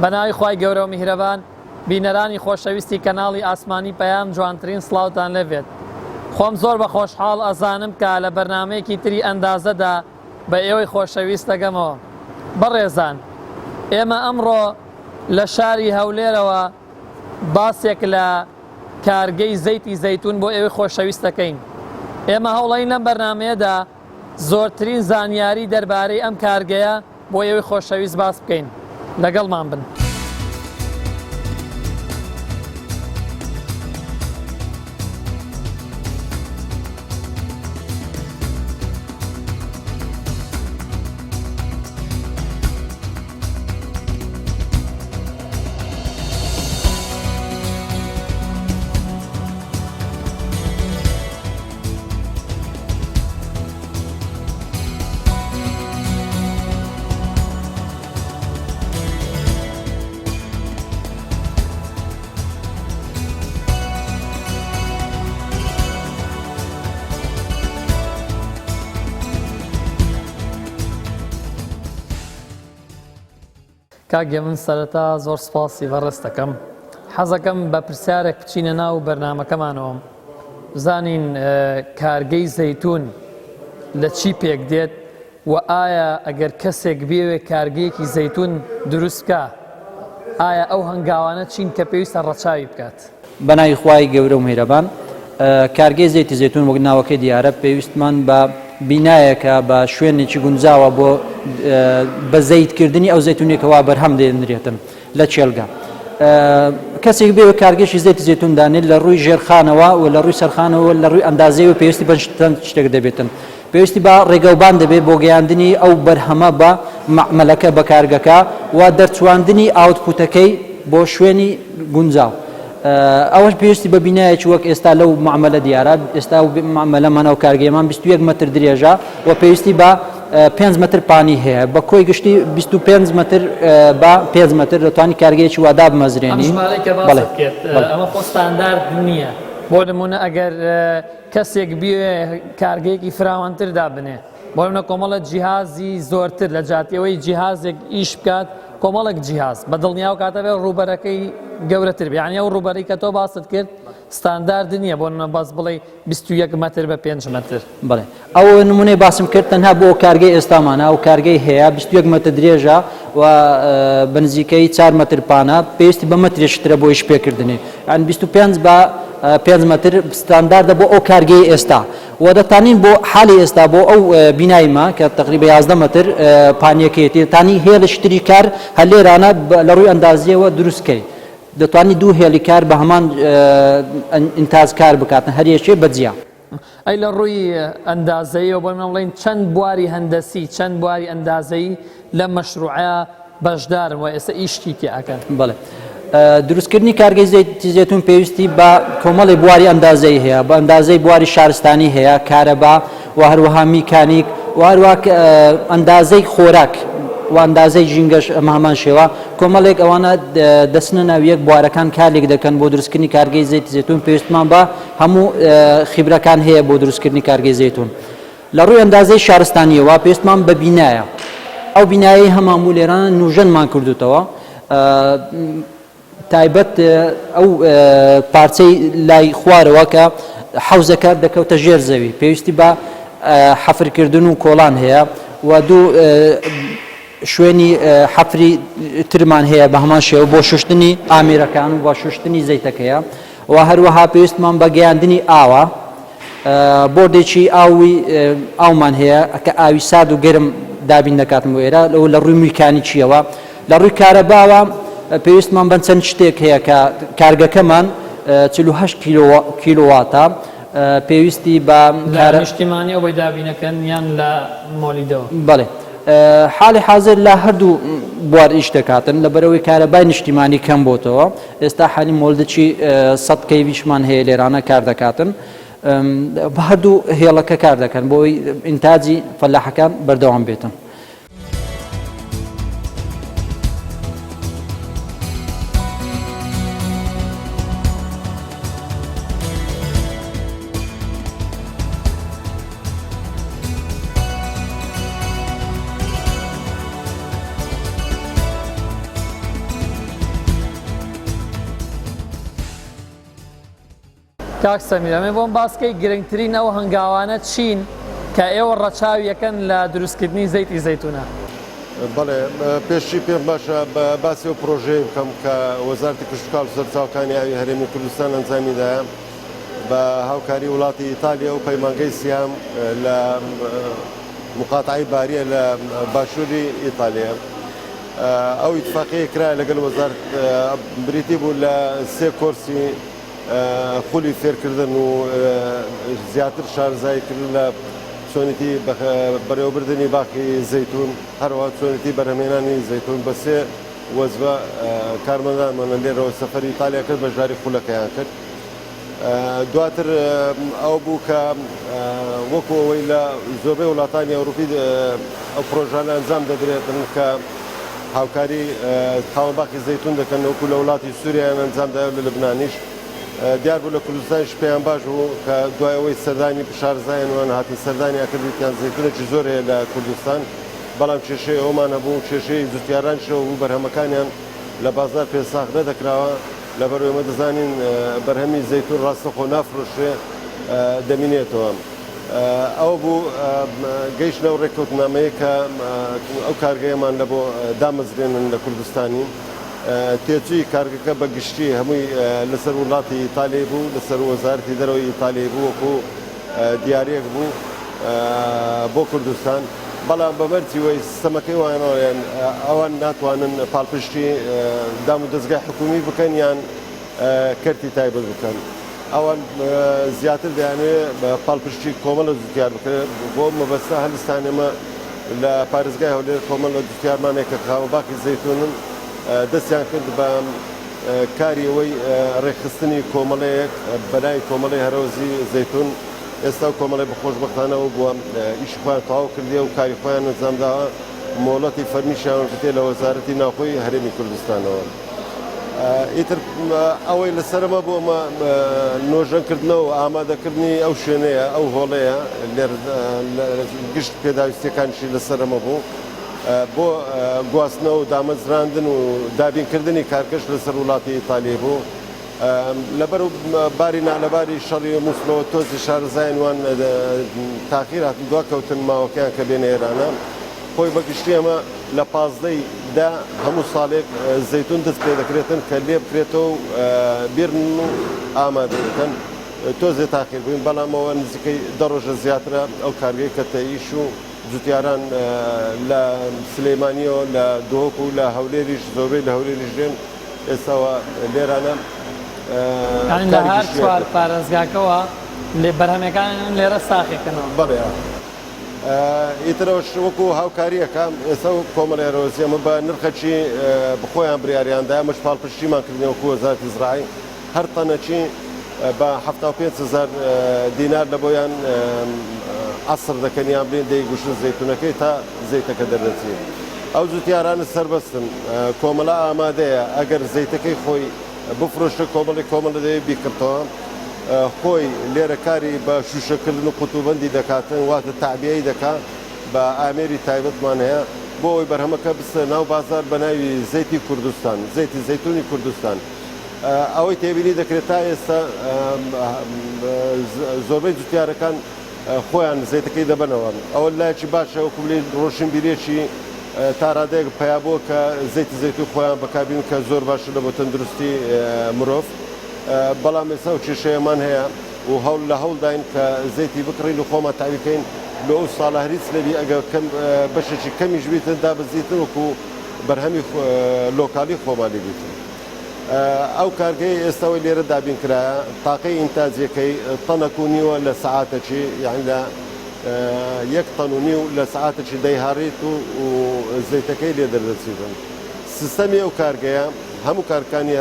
بەناوی خوای گەورە و میهرەبان بینەرانی خۆشەویستی کەناڵی ئاسمانی پەیام جوانترین سڵاوتان لەبێت. خۆم زۆر بە خۆشحاڵ ئەزانم کە لە بەرنامەیەکی تری ئەندازەدا بە ئێوەی خۆشەویست دەگەمەوە. بەڕێزان، ئێمە ئەمڕۆ لە شاری هەولێرەوە باسێک لە کارگەی زەیتی زەیتون بۆ ئێوەی خۆشەویست دەکەین. ئێمە هەوڵەین لەم بەرنامەیەدا زۆرترین زانیاری دەربارەی ئەم کارگەیە بۆ ئێوەی خۆشەویست باس بکەین. لەگەڵمان بن. کاگە من سەرەتا زۆر سپاسی بەڕێز دەکەم. حەزەکەم بە پرسیارێک بچینە ناو بەرنامەکەمانەوە. بزانین کارگەی زەیتون لە چی پێک دێت و ئایا ئەگەر کەسێک بێوێ کارگەیەکی زەیتون دروست بکە، ئایا ئەو هەنگاوانە چین کە پێویستە ڕەچاوی بکات؟ بەناوی خوای گەورە و میهرەبان، کارگەی زەیتی زەیتون وەک ناوەکەی دیارە پێویستمان بە بینایەکە بە شوێنێکی گونجاوە بۆ بە زەیتکردنی ئەو زەیتونێکەوە بەرهەم دێنرێتن لە چێلگا. کەسێک بێ کارگەشی زەیتی زەیتون دانێت لە ڕووی ژێرخانەوە و لە ڕووی سەرخانەوە لە ڕووی ئەندازەیەوە پێویستی بە شتێک دەبێتن. پێویستی بە ڕێگەوبان دەبێت بۆ گەیاندنی ئەو بەرهەمە بە معمەلەکە بە کارگەکە و دەرچواندنی ئاوتپوتەکەی بۆ شوێنی گونجاو. ئەوەش پێویستی بە بینایەکی وەک ئێستا لەو معمەلە دیارە. ئێستا معمەلەمانە و کارگەیەمان 21 مەتر درێژە و پێویستی بە 5 مەتر پانی هەیە. بە کۆی گشتی 25 مەتر بە 5 مەتر دەتوانانی کارگەیەکی وادا بمەزرێنی. ئەمە خۆ ستاندارد نییە. بۆ نمونە ئەگەر کەسێک بێ کارگەیەکی فراوانتر دابنێ، بۆ منە کۆمەڵە جیهازی زۆرتر لە جاتیەوەی جیهازێک ئیش بکات، کۆمەڵک جیهاز بە دڵنیا و کاتەبێ ڕووبەرەکەی گەورەتر بێ. یعنی ئەو ڕووبەری کە تۆ باست کرد ستاندارد نییە بۆ بەس بڵێ 21 مەتر بە 5 مەتر. بڵێ ئەو نمونەی باسم کرد تەنها بۆ کارگەی ئێستامانە. ئەو کارگەی هەیە 21 مەتر درێژە و بنزیکەی 4 مەتر پانە، پێویستی بە مەترێشترە بۆ ئیش پێکردنی. یان 25 بە 5 مەتر ستانداردە بۆ ئەو کارگەی ئێستا. و دەتانین بۆ حالی ئێستا بۆ ئەو بینایمە کە تقریبا 11 مەتر پانیەکەیەتی دەتانی هێڵشتری کار هەلێرانە لە ڕووی ئەندازیەوە دروستکەی. دەتوانی دوو هێلی کار بە هەمان ئینتاز کار بکاتن هەریەکێ بەجیا. ئەی لە ڕووی ئەندازەیەوە بۆ من بڵێن چەند بواری هەندەسی چەند بواری ئەندازەیی لە مەشروعە بەشدارن و ئێستا ئیشتی تێئەکەن؟ بڵێ دروستکردنی کارگەی زەیتی زەیتون پێویستی بە کۆمەڵی بواری ئەندازەی هەیە. بە ئەندازەی بواری شارستانی هەیە، کارەبا و هەروەها میکانیک و هەروە ئەندازەی خۆراک و ئەندازەی ژینگەش ئەمە هەمان شێوە. کۆمەڵێک ئەوانە دەستنە ناو یەک بوارەکان کارێک دەکەن بۆ دروستکردنی کارگەی زەیتی زەیتون. پێویستمان بە هەموو خیبرەکان هەیە بۆ دروستکردنی کارگەی زەیتون. لە ڕووی ئەندازەی شارستانیەوە پێویستمان بە بینایە. ئەو بینایی هەماموو لێرانە نوژەنمان کردوتەوە. تایبەت ئەو پارچەی لای خوارەوە کە حەوزەکە دەکەوتە ژێر زەوی پێویستی بە حەفرکردن و کۆڵان هەیە و دوو شوێنی حەفری ترمان هەیە بە هەمان شێوە بۆ شوشتنی ئامێرەکان و بۆ شوشتنی زەیتەکەیە. و هەروەها پێویستمان بە گەیاندنی ئاوە. بۆردێکی ئاومان هەیە کە ئاوی سارد و گەرم دابین دەکاتم بۆ ئێرە لە ڕووی میکانیکیەوە. لە ڕووی کارەباوە پێویستمان بەند چەند شتێک هەیە کە کارگەکەمان 48 کیلۆواتە پێویستی بە نیشتیمانی ئەوەی دابینەکەن یان لە مۆلیدەوە. بەڵێ حالی حاضر لە هەردوو بوار ئیش دەکاتن لەبەرەوەی کارەبای نیشتیمانی کەم بۆتەوە. ئێستا حالی مۆلدەی 100 کەیویشمان هەیە لێرانە کار دەکاتن. بە هەردوو هێڵەکە کار دەکەن بۆی ئینتاجی فەلاحەکان بەردەوام بێتن. کاک سەمیر ئەمێ بۆم باسکەی گرنگترین ئەو هەنگاوانە چین کە ئێوە ڕەچاویەکەن لە دروستکردنی زەیتی زەیتونە. بەڵێ پێشی پێم باشە باسی و پرۆژەیە بکەم کە وەزارەتی کشتکاڵ سەرچاوەکانی ئاوی هەرێمی کوردستان ئەنجامیدایە بە هاوکاری وڵاتی ئیتالیا و پەیمانگەی سیام لە مقاتعی باریە لە باشووری ئیتالیا. ئەو ئیتفاقیە کرا لەگەڵ وەزارەت بریتی بوو لە سێ کۆرسی خولی فێرکردن و زیاتر شارەزاییکردن لە چۆنیتی بەڕێوەبردننی باقی زەیتون هەروەها چۆنیتی بەرهەمێنانی زەیتون بە سێ وەزبە کارمەندانمانە لێرەوە سەفەری ئیتالیا کرد بەشداری خولەکەیان کرد. دواتر ئەو بوو کە وەکو ئەوەی لە زۆربەی وڵاتانی ئەوروپی ئەو پرۆژانە ئەنجام دەدرێتن کە هاوکاری تاوانباقی زەیتون دەکەن وەکو لە وڵاتی سووریایان ئەنجامدایە لە لەبنانیش دیار بوو لە کوردستانیش پێیان باش بوو کە دوایەوەی سەردانی شارەزایانوان هاتن سەردانی ئەکردیان زەیتونێکی زۆر هەیە لە کوردستان بەڵام کێشەی ئەومان هەبوو کێشەی جوتیارانشەوە و بەرهەمەکانیان لە بازار پێساخ نەدەکراوە لەبەر ئێمە دەزانین بەرهەمی زەیتون ڕاستەخۆ نافرۆشرێ دەمینێتەوە. ئەو بوو گەیشتنە و ڕێککەوتنامەیە کە ئەو کارگەیەمان لە بۆ دامەزرێنن لە کوردستانی تێچووی کارگەکە بە گشتی هەمووی لەسەر وڵاتی ئیتالیا بوو لەسەر وەزارەتی دەرەوەی ئیتالیا بوو وەکو دیارێک بوو بۆ کوردستان بەڵام بەبەرچیەوەی سیستەمەکەی وانەوەیان ئەوان ناتوانن پاڵپشتی دام و دەستگای حکومی بکەن یان کەرتی تایبەت بکەن ئەوان زیاتر دەیانوێت بە پاڵپشتی کۆمەڵە جوتیار بکرێت بۆ مەبەستە هەندستان ئێمە لە پارێزگای هەولێر کۆمەڵە جوتیارمانێک کە خاوەباقی زەیتونن دەستیان کرد بە کاریەوەی ڕێکخستنی کۆمەڵەیەک بەلای کۆمەڵی هەرۆزی زەیتون ئێستا و کۆمەڵی بەخۆشبەختانەوە بووە ئیشی خۆیان تەواو کردێ و کاری خۆیان ئەنجامداوە مۆڵەتی فەرمیشیان کردێ لە وەزارەتی ناوخۆی هەرێمی کوردستانەوە. ئیتر ئەوەی لەسەرمە بۆ نۆژەنکردنەوە ئامادەکردنی ئەو شوێنەیە ئەو هۆڵەیە لێر گشت پێداویستەکانشی لەسەرمە بوو بۆ گواستنەوە و دامەزراندن و دابینکردنی کارکەش لەسەر وڵاتی ئیتالیا بوو لەبەر باری نالەباری شەڕی مووسڵەوە تۆزی شارەزایان وان تاخیر هاتن دواکەوتن ماوەکەیان کە بێنە ئێرانە خۆی بەگشتی ئەمە لە 15 دا هەموو ساڵێک زەیتون دەست پێ دەکرێتن کە لێ بکرێتەوە و بیرن و ئامادە دەکەن تۆزێ تاخیر بووین بەڵامەوە نزیکەی دەڕۆژە زیاترە ئەو کارگەی کە تەیش و جوتیاران لە سلەیمانیەوە لە دۆک و لە هەولێریش زۆربەی لە هەولێریش دێن ئێستاوە لێرانە لە هەر چوار پارێزگاکەوە لێ بەرهەمەکان لێرە ساخێکەنەوە بەڵێ ئیترەوەش وەکو هاوکاریەکە ئێستا و کۆمەڵی هەرۆزی ئەمە بە نرخەچی بخۆیان بڕیاریاندای ئەمەش پاڵپشتیمان کردنەوە وەکو وەزارەتی زراعی هەر تەنەچی بە 75,000 دینار لە بۆیان عسر دەکەن یان بڵێن دەیگوشن زەیتونەکەی تا زەیتەکە دەردەچێت ئەو جوتیارانە سەربەستن کۆمەڵە ئامادەیە ئەگەر زەیتەکەی خۆی بفرۆشتە کۆمەڵە دەوێت بیکردەوە خۆی لێرە کاری بە شوشەکردن و قوتوبەندی دەکاتن واتە تابیایی دەکات بە ئامێری تایبەتمان هەیە بۆ ئەوی بەرهەمەکە بستە ناو بازار بە ناوی زەیتی کوردستان زەیتی زەیتونی کوردستان ئەوەی تێبینی دەکرێت تا ئێستا زۆربەی جوتیارەکان خۆیان زەیتەکەی دەبنەوە ئەوە لایەکی باشە وەکو بڵێن ڕۆشنبیرێکی تا ڕادەیەک پیابووە کە زەیتی زەیتون خۆیان بەکبین کە زۆر باشە لە بۆ تەندروستی مرۆڤ بەڵام ئێستا و کێشەیەمان هەیە و هەوڵ لە هەوڵداین کە زەیتی بکڕین و خۆمان تاویکەین لە ئەو ساڵە هەریچ لەبی ئەگەر بەشێکی کەمیش بیتن دابەزیتن وەکو بەرهەمی لۆکالی خۆمانی بیتن ئەو کارگەی ئێستاوەی لێرە دابین کرایە تاقەی ئینتاجیەکەی تەنەک و نیوە لە سەعاتێکی یان لە 1 تەن و نیو لە سەعاتێکی دەیهاڕێت و زەیتەکەی لێ دەردەچیتن سیستەمی ئەو کارگەیە هەموو کارکانی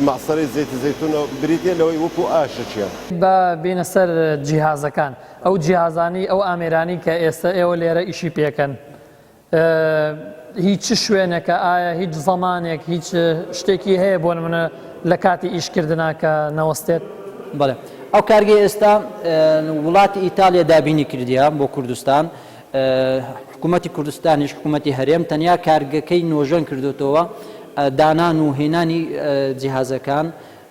مەعسەرەی زەیتی زەیتونە بریتە لەوەی وەکو ئاشەچیە بە بینە سەر جیهازەکان ئەو جیهازانی ئەو ئامێرانی کە ئێستا ئێوە لێرە ئیشی پێکەن هیچ شوێنێکە ئایا هیچ زەمانێک هیچ شتێکی هەیە بۆ نمونە لە کاتی ئیشکردنا کە نەوەستێت بەڵێ ئەو کارگەی ئێستا وڵاتی ئیتالیا دابینی کردیە بۆ کوردستان حکوومەتی کوردستانیش حکوومەتی هەرێم تەنیا کارگەکەی نۆژەن کردوتەوە دانان و هێنانی جیهازەکان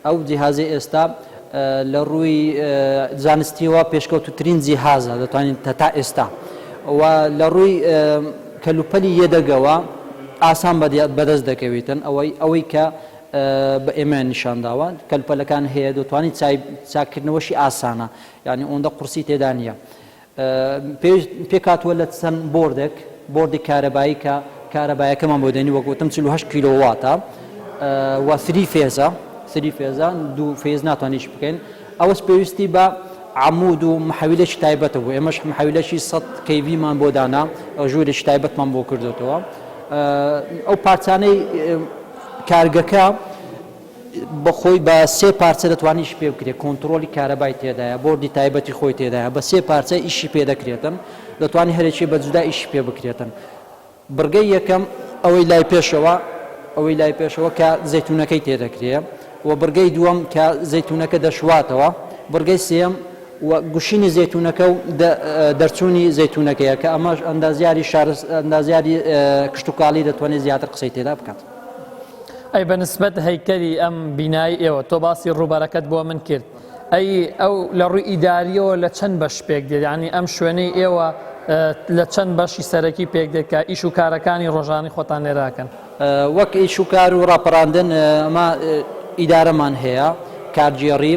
ئەو جیهازی ئێستا لە ڕووی زانستیەوە پێشکەوتوترین جیهازە دەتوانین تا ئێستا و لە ڕووی کەلوپەلی یەدەگەوە ئاسان بەدەست دەکەوێتن ئەوەی کە بە ئێمە نیشانداوە کەلوپەلەکان هەیە دەتوانیت چاکردنەوەشی ئاسانە یعنی ئەوەندە قورسی تێدا نییە پێ کاتووە لە چەند بۆردی کارەبایی کە کارەبایەکەمان بۆ دێنی وەکوتم 48 کیلۆواتە و 3 فێزە 2 فێز ناتوانیش بکەین ئەوەش پێویستی بە عمود و محەویلەشی تایبەتە بوو ئێمەش محەویلەشی 100 کەیڤیمان بۆ دانا ژوورێکی تایبەتمان بۆ کردوێتەوە ئەو پارچانەی کارگەکە بەخۆی بە 3 پارچە دەتوانیش پێ بکرێت کۆنتترۆلی کارەبای تێدایە بۆردی تایبەتی خۆی تێدایە بە 3 پارچە ئیشی پێ دەکرێتن دەتوانانی هەرێکی بە جودا ئیشی پێ بکرێتن بڕگەی یەکەم ئەوەی لای پێشەوە کە زەیتونەکەی تێدەکرێت و بڕگەی دووەم کە زەیتونەکە دەشواتەوە بڕگەی سێم و گوشینی زەیتونەکە و دەرچوونی زەیتونەکەیە کە ئەمەش ئەندازیاری کشتتوکاڵی دەتوانێت زیاتر قسەی تێدا بکات. ئەی بەنسبەت هەیکەری ئەم بینایی ئێوە تۆ باسی ڕووبەرەکەت بۆ من کرد ئەو لە ڕووی ئیداریەوە لە چەند بەش پێک دێت ینی ئەم شوێنەی ئێوە لە چەند بەشی سەرەکی پێک دێت کە ئیش و کارەکانی ڕۆژانی خۆتان لێراکەن وەک ئیش و کار و ڕاپەڕاندن ئەمە ئیدارەمان هەیە کارگێڕی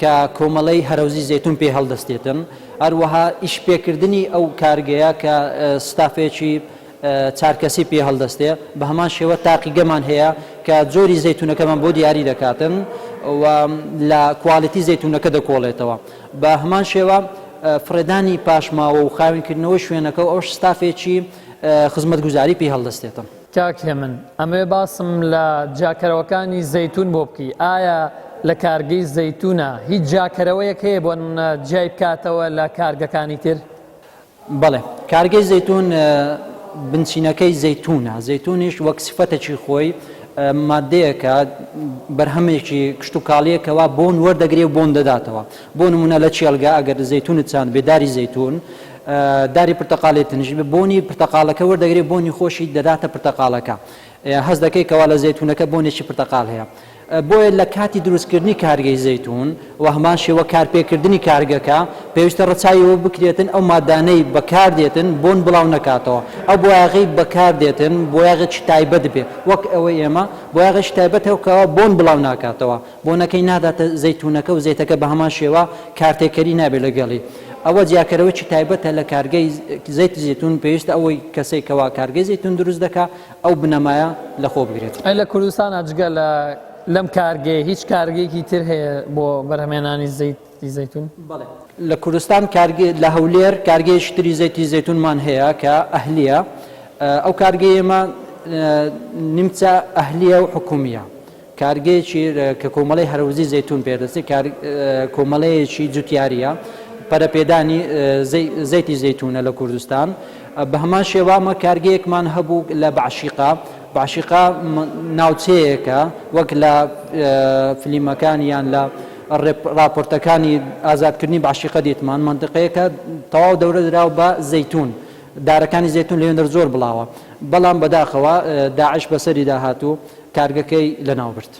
کە کۆمەڵەی هەرەوزی زەیتون پێ هەڵدەستێتن هەروەها ئیش پێکردنی ئەو کارگەیە کە ستافێکی چارکەسی پێ هەڵدەستێ بە هەمان شێوە تاقیگەمان هەیە کە جۆری زەیتونەکەمان بۆ دیاری دەکاتن و لە کواڵیتی زەیتونەکە دەکۆڵێتەوە بە هەمان شێوە فرێدانی پاشماوە و خاوێنکردنەوەی شوێنەکە و ئەو ستافێکی خزمەتگوزاری پێ هەڵدەستێتن. کاکێ من ئەمێ باسم لە جاکەرەوەکانی زەیتون بۆ بکەی ئایا لە کارگەی زەیتونە هیچ جاکەرەوەیەک هەیە بۆ جای بکاتەوە لە کارگەکانی تر؟ بەڵێ کارگەی زەیتون بنچینەکەی زەیتونیش وەک سفەتێکی خۆی مادەیەکە بەرهەمێکی کشتتوکاڵیەکەوە بۆن وەردەگرێ و بۆن دەداتەوە بۆ نمونە لە چێلگا ئەگەر زەیتونت چاند بێداری زەیتون داری پرتەقالێتنش بۆنی پرتەقالەکە وەردەگرێ بۆنی خۆشی دەداتە پرتەقالەکە هەست دەکەیتەوە لە زەیتونەکە بۆنێکی پرتەقال هەیە بۆیە لە کاتی دروستکردنی کارگەی زەیتون و هەمان شێوە کارپێکردنی کارگەکە پێویستە ڕەچاویەوە بکرێتن ئەو مادانەی بەکاردێتن بۆن بڵاو نکاتەوە ئەو بۆیاغی بەکاردێتن بۆیاغێکی تایبەت بێ وەک ئەوەی ئێمە بۆیاغێکی تایبەتەوەکەوە بۆن بڵاو ناکاتەوە بۆنەکەی ناداتە زەیتونەکە و زەیتەکە بە هەمان شێوە کارتێکەری نابێت لەگەڵی ئەوە جیاکەرەوەی تایبەتە لە کارگەی زەیتی زەیتون پێویستە ئەوەی کەسێک کەوا کارگەی زەیتون دروست دەکا ئەو بنەمایە لەخۆ بگرێت. لە کوردستان ئەجگە لەم کارگەی هیچ کارگەیەکی تر هەیە بۆ بەرهەمێنانی زەیتی زەیتون؟ لە کوردستان لە هەولێر کارگەیەکی تری زەیتی زەیتونمان هەیە کە ئەهلیە ئەو کارگەی ئێمە نیمچە ئەهلیە و حکومیە کارگەیەکی کە کۆمەڵەی هەرەوزی زەیتون پێدەچێت کۆمەڵەیەکی جوتیاریە پەرەپێدانی زەیتی زەیتونە لە کوردستان بە هەمان شێوامە کارگەیەکمان هەبوو لە باشیقا ناوچەیەکە وەک لە فلیمەکان یان لە راپۆرتەکانی ئازادکردنی باشیقە دیتمان منطقەیەکە تەواو دەورە دراوە بە زەیتون دارەکانی زەیتون لەوێندەر زۆر بڵاوە بەڵام بەداخەوە داعش بەسەری داهاتوو کارگەکەی لەناوبرد.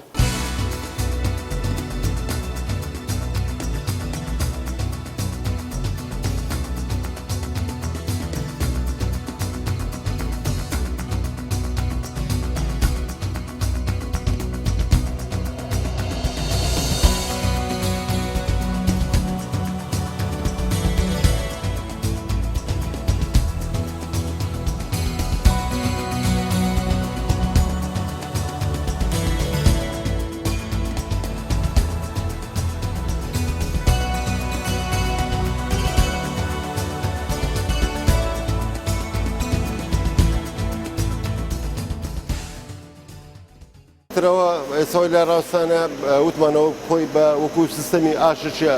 ئێسەوەی لە ڕاستانە وتمانەوە خۆی بە وەکو سیستەمی ئاشتە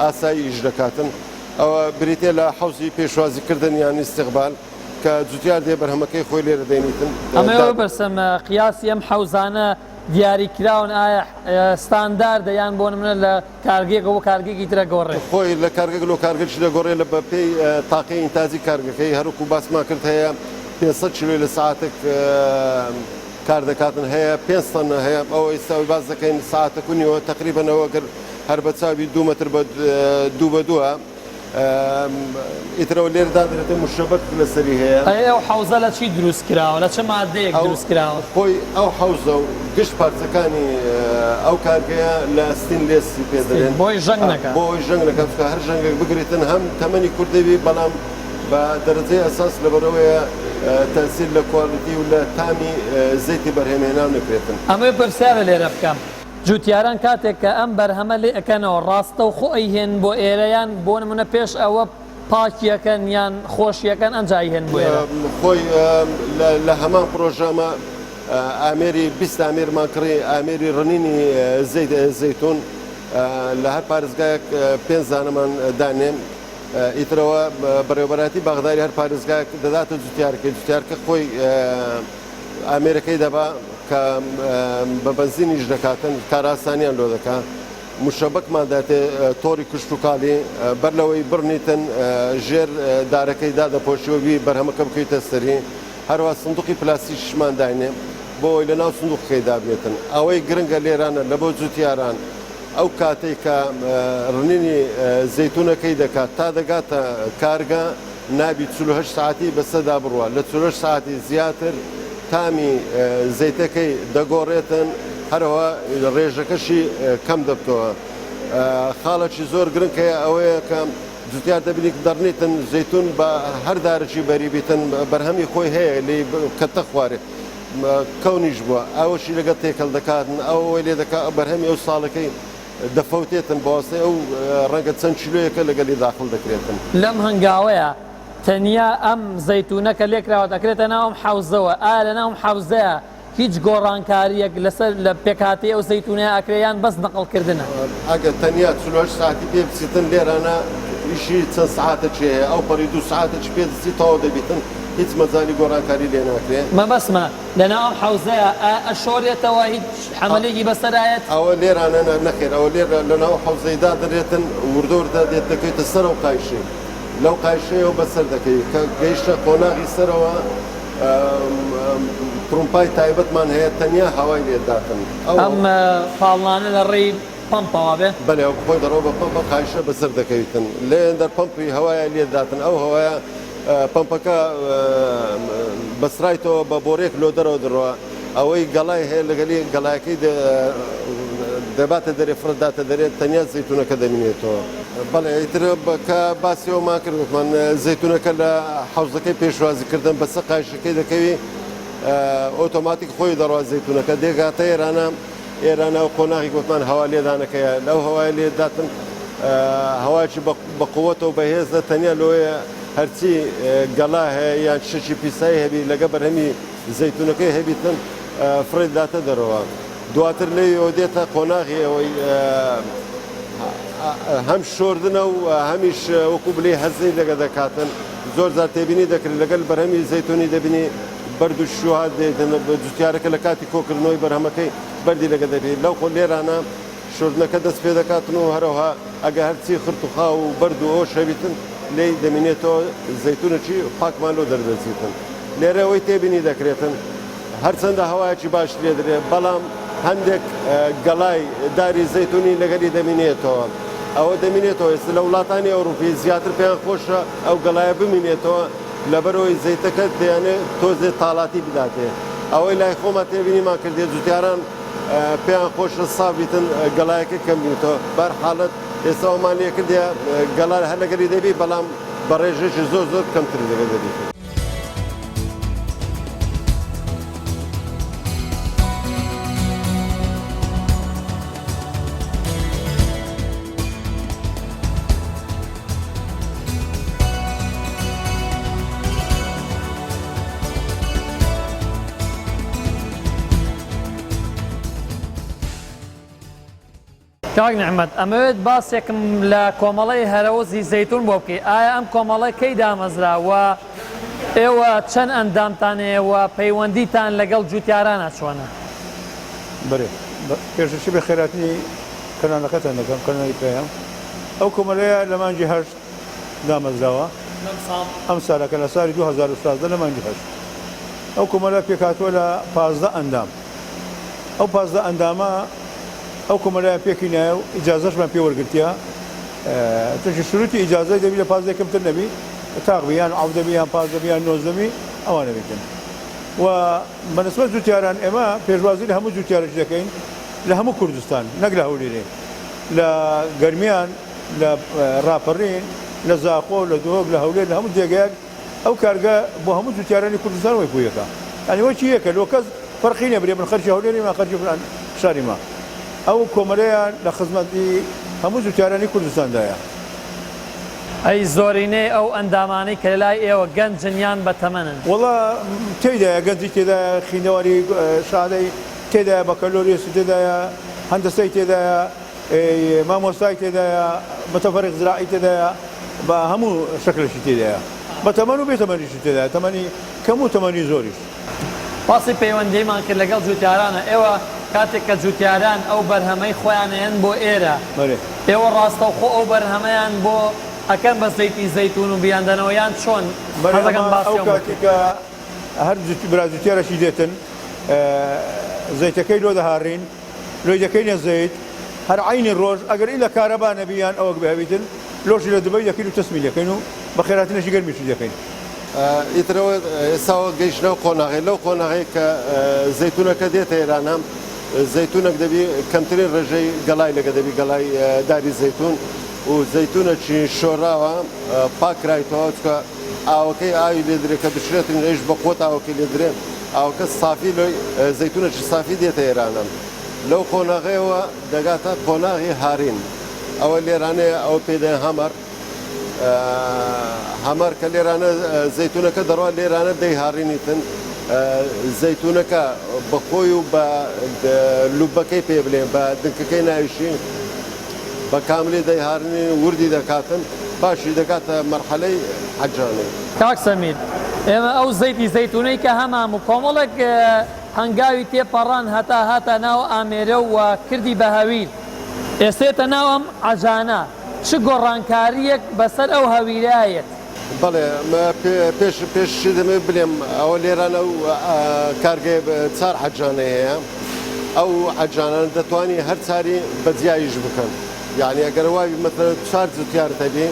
ئاسایی ئیش دەکاتن ئەوە بریتێ لە حوزی پێشوازیکردن یان ئیستیقبال کە جوتیار دێ بەرهەمەکەی خۆی لێرە دەینیتن ئەمەوە بەرسەم قیاسی ئەم حەوزانە دیاریکراون ئایا ستانداردە یان بۆ نمونە لە کارگێکەوە کارگێکی ترە گۆڕێ خۆی لە کارگەک لۆ کارگەشی دەگۆڕێ لە بەپێی تاقی ئینتازی کارگەکەی هەروکو باسمان کرد هەیە 500 کیلۆی لە ساعتێک کار دەکاتن هەیە 5 تەن هەیە ئەو ئێستاوی باز دەکەین ساعتەکونیەوە تقریبەنەوە گەر هەر بە چاوی 2 متر بە 2 بە 2 ئیترەوە لێردا دەێتە مشەبەت لەسەری هەیە ئەو حوزە لە چی دروست کراوە لە چه مادەیەک دروست کراوە خۆی ئەو حوزە و گشت پارچەکانی ئەو کارگەیە لە ستینلێسی پێدرێن بۆی ژەنگ نەکە بۆی ژەنگ نەکە هەر ژەنگێک بگریتن هەم تەمەنی کوردەوی بەڵام بە دەرەجەی ئەساس لەبەرەوەیە تەسیر لە کوالیتی و لە تامی زەیتی بەرهەمهێنان نکرێتن ئەمەی پرسیارە لێرە بکەم جوتیاران کاتێک کە ئەم بەرهەمە لێ ئەەکەنەوە ڕاستە و خۆی هێن بۆ ئێرەیان بۆ نمونە پێش ئەوە پاکیەکەن یان خۆشیەکەن ئەنجای هێن بۆ ئێرە خۆی لە هەمان پرۆژەمە ئامێری 20 ئامێرمان کڕی ئامێری ڕنینی زەیتون لە هەر پارێزگایەک 5 زانەمان دانێن ئیترەوە بەڕێوەبەراتی باغداری هەر پارێزگایەک دەداتە جوتیارکە خۆی ئامێرەکەی دەبا کە بە بەنزینیش دەکاتن کاراسانیان لۆ دەکا مشەبەکمان داتێ تۆری کشت و کاڵی بەر لەوەی بڕنیتن ژێر دارەکەی دادەپۆشیەوەبی بەرهەمەکە بکەیتە سەری هەروە سندوقی پلاسیشمان داینێ بۆ ئەوی لە ناو سندوقەکەی دابێتن ئەوەی گرنگە لێرانە لە بۆ جوتیاران ئەو کاتێک کە ڕنینی زەیتونەکەی دەکات تا دەگاتە کارگە نابی 48 ساعتی بەسەدا بڕوە لە 48 ساعتی زیاتر تامی زەیتەکەی دەگۆڕێتن هەرەوە ڕێژەکەشی کەم دەبتەوە خاڵەکی زۆر گرنگەیە ئەوەیە کە جوتیار دەبینی دەڕنیتن زەیتون بە هەر دارەی بەریبیتن بەرهەمی خۆی هەیە لێ کەتە خوارێت کەونیش بووە ئەوەشی لەگە تێکەڵ دەکاتن ئەوەی لێ دەکات بەرهەمی ئەو ساڵەکەی دەفەوتێتن بەواسطەی ئەو ڕەنگە چەند کیلۆیەکە لەگەلی داخل دەکرێتن لەم هەنگاوەیە تەنیا ئەم زەیتونەکە لێکراوە دەکرێتە ناوم حوزەوە ئا لە ناوم حوزەیە هیچ گۆڕانکاریەک لەسەر لە پێکاتی ئەو زەیتونەیە ئەکرێیان بەس نەقڵکردنە ئەگەر تەنیا 48 ساعتی پێ بچیتن لێرانە ئیشی چەند ساعتە چێ ئەو پەڕی 2 ساعتە پێ دەچیتەوە دەبیتن هیچ مەزانی گۆڕانکاری لێ ناکرێت مەبەسمە لە ناوم حوزەیە ئەشۆرێتەوە هیچ حەملێکی بەسەرایەت ئەوە لێرانە نەخێر ئەوە لێر لە ناو حوزەیدا دەرێتن وردۆردا دێت دەکەیتە سەر و قایشی لەو قایشەیەوە بەسەر دەکەی کە گەیشتە قۆناغی سەرەوە پرۆمپای تایبەتمان هەیە تەنیا هەوای لێداتن ئەم پاڵانە لە ڕێی پمپەوە بێ بەێ خۆی دەڕەوە بە پمپە قایشە بەسەر دەکەویتن لێن دەر پمپی هەوایە لێداتن ئەو هەوایە پمپەکە بەسرایتەوە بە بۆرێک لۆ دەرەوە دڕەوە ئەوەی گەڵای هەیە لەگەلی گەڵایەکەی دەباتە دەرێ فرەداتە دەرێت تەنیا زەیتونەکە دەمینێتەوە بەڵێ ئیتر کە باسیەوەمان کردمان زەیتونەکە لە حوزەکەی پێشوازیکردن بەسە قایشەکەی دەکەوی ئۆتۆماتیک خۆی دەڕوا زەیتونەکە دێگاتە ئێرانە و قۆناغی گوتمان هەوا لێدانەکەیە لەو هەوای لێداتن هەوایکی بە قووەتەوە بەهێزە تەنیا لۆیە هەرچی گەڵا هەیە یان شەکی پیسایی هەبی لەگە بەرهەمی زەیتونەکەی هەبیتن فرێداتە دەرەوە دواتر لێەوە دێتە قۆناغی ئەوەی هەم شۆردنە و هەمیش وەکو بلێ هەزەی لەگە دەکاتن زۆر زار تێبینی دەکرێت لەگەل بەرهەمی زەیتونی دەبینی بەرد و شوهات جوتیارەکە لە کاتی کۆکردنەوەی بەرهەمەکەی بەردی لەگە دەبێت لەو خۆ لێرانە شۆردنەکە دەست پێ دەکاتن و هەروەها ئەگە هەرچی خرت و خا و بەرد و ئەوە شەویتن لێ دەمینێتەوە زەیتونەکی پاکمان لۆ دەردەچیتن لێرەوەی تێبینی دەکرێتن هەرچەندە هەوایەکی باش لێ دەرێت بەڵام هەندێک گەڵای داری زەیتونی لەگەری دەمینێتەوە ئەوە دەمینێتەوە ئێستا لە وڵاتانی ئەوروپی زیاتر پێیان خۆشە ئەو گەڵایە بمینێتەوە لەبەرەوەی زەیتەکە دەیانێت تۆزێ تاڵاتی بداتێ ئەوەی لای خۆمە تێبینیمان کردێت جوتیاران پێیان خۆشە ساڤیتن گەڵایەکە کەم بینێتەوە بەر حاڵەت ئێستا ئەومان لێ کردێ گەڵار هەر لەگەری دەبی بەڵام بە ڕێژێکی زۆر کەمتر لەگە دەبێت کاک نەحمەد ئەمەوێت باسێکم لە کۆمەڵی هەرەوەزی زەیتون بۆ بکەی ئایا ئەم کۆمەڵی کەی دامەزراوە ئێوە چەند ئەندامتانەیەوە پەیوەندیتان لەگەڵ جوتیارانە چۆنە؟ بەێ پێششی بە خێراتی کەنانەکەتان دەکەم کەنەی پێیان ئەو کۆمەلەیە لە مانجی هەشت دامەزراوە ئەم ساڵەکە لە ساڵی 2013 لە مانجی هەشت ئەو کۆمەلە پێکاتوە لە 15 ئەندام ئەو 15 ئەندامە ئەو کۆمەلایان پێکی نایە و ئیجازەشمان پێ وەرگرتیە تۆشی سروتی ئیجازە دەبی لە 15 کەمتر نەبی تاقبیان عودەبیان 15 نۆزدەمی ئەوانە بێتن و بەنسبەت جوتیاران ئێمە پێشوازی لە هەموو جوتیارش دەکەین لە هەموو کوردستان نەک لە هەولێرێ لە گەرمیان لە ڕاپەڕین لە زاخۆ لە دۆک لە هەولێر لە هەموو جێگایك ئەو کارگە بۆ هەموو جوتیارانی کوردستان وی پویەکە ئەنی وەچی یەکە لۆ کەس فەرقی نەبرێ من خەرجی هەولێری ما خەرجی فلان شاری ما ئەو کۆمەلەیان لە خزمەتی هەموو جوتیارانی کوردستاندایە ئەی زۆرینەی ئەو ئەندامانەی کە لای ئێوە گەنجنیان بە تەمەنن وڵا تێدایە گەنجی تێدایە خینەوەری شادەی تێدایە بەکەلۆریسی تێدایە هەندسەی تێدایە مامۆستای تێدایە متەفەرق زراعی تێدایە بە هەموو شکلشی تێدایە بە تەمەن و بێتەمەنیشی تێدایە تەمەنی کەم و تەمەنی زۆریش باسی پەیوەندیمان کرد لەگەڵ جوتیارانە ئێوە کاتێک کە جوتیاران ئەو بەرهەمەی خۆیانەیەن بۆ ئێرە ئێوە ڕاستەوخۆ ئەو بەرهەمەیان بۆ ئەکەم بە زەیتی زەیتون و بیاندنەوەیان چۆن ئەو کاتێکە هەر برازوتیارەشی دێتن زەیتەکەی لۆ دەهاڕین لۆی دەکەینە زەیت هەر عینی ڕۆژ ئەگەر ئی لە کارەبا نەبییان ئەوە بهەویتن لۆشی لە دوبەی دەکەین و تەسمی دەکەین و بە خێراتنەشی گەرمیشی دەکەین ئیترەوە ئێساوە گەیشتنەوە قۆناغی لەو قۆناغی کە زەیتونەکە دێتە ئێرانە زەیتونێک دەبی کەمترین ڕێژەی گەڵای لەگە دەبی گەڵای داری زەیتون و زەیتونەکی شۆراوە پاکرایتەوە چکە ئاوەکەی ئاوی لێ درێ کە بشرێتن لێش بە قۆت ئاوەکەی لێ درێ ئاوکە سافی لۆی زەیتونەکی سافی دێتە ئێرانە لەو قۆناغەیەوە دەگاتە قۆناغی هارین ئەوە لێرانەیە ئەو پێدەیان هەمەر کە لێرانە زەیتونەکە دەڕوا لێرانە دەی هاڕینیتن زەیتونەکە بەخۆی و بە لوبەکەی پێ بڵێ بە دنکەکەی ناویشی بە کاملی دەیهارنی وردی دەکاتن باشی دەکاتە مەرحەلەی حەجانەی کاک سەمیر ئێمە ئەو زەیتی زەیتونەی کە هەمام و کۆمەڵێک هەنگاوی تێپەڕان هەتا ناو ئامێرە و کردی بە هەویر ئێستێتە ناو ئەم عەجانە چ گۆڕانکاریەک بەسەر ئەو هەویرایەت بەڵێ پێشی دەمێ بلێم ئەوە لێرانە و کارگەی چار حەجانە هەیە ئەو حەجانان دەتوانی هەر چاری بەجیایش بکەن یعنی ئەگەر وای مەثڵەن 4 جوتیار هەبێ